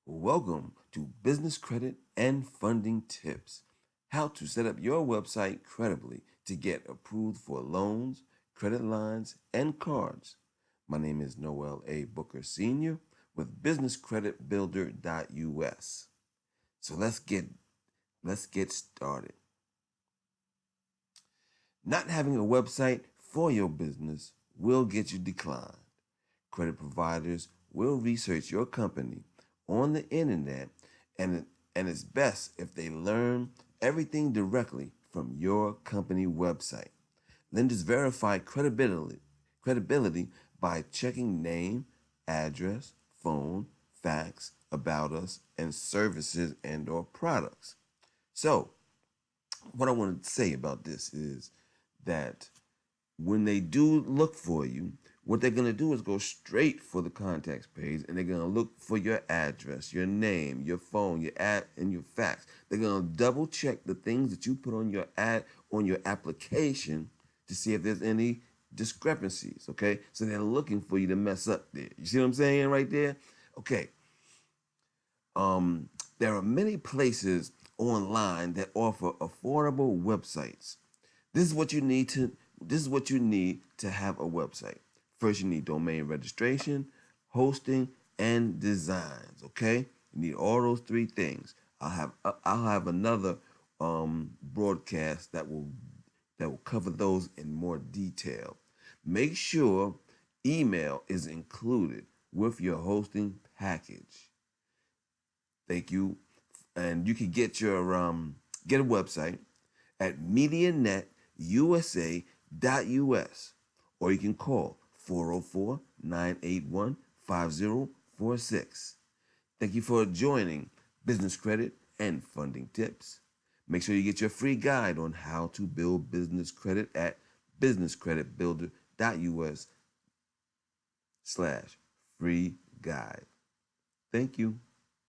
Welcome to Business Credit and Funding Tips. How to set up your website credibly to get approved for loans, credit lines, and cards. My name is Noel A. Booker Sr. with businesscreditbuilder.us. So let's get started. Not having a website for your business will get you declined. Credit providers will research your company on the internet, and it's best if they learn everything directly from your company website. Lenders verify credibility by checking name, address, phone, fax, about us, and services and or products. So, what I want to say about this is that when they do look for you, what they're going to do is go straight for the contacts page, and they're going to look for your address, your name, your phone, your ad, and your fax. They're going to double check the things that you put on your application to see if there's any discrepancies. Okay, so they're looking for you to mess up there. You see what I'm saying right there? Okay. There are many places online that offer affordable websites. This is what you need to this is what you need to have a website. First, you need domain registration, hosting, and designs. Okay, you need all those three things. I'll have another broadcast that will cover those in more detail. Make sure email is included with your hosting package. Thank you. And you can get a website at MedianetUSA.us, or you can call 404-981-5046. Thank you for joining Business Credit and Funding Tips. Make sure you get your free guide on how to build business credit at businesscreditbuilder.us/free guide. Thank you.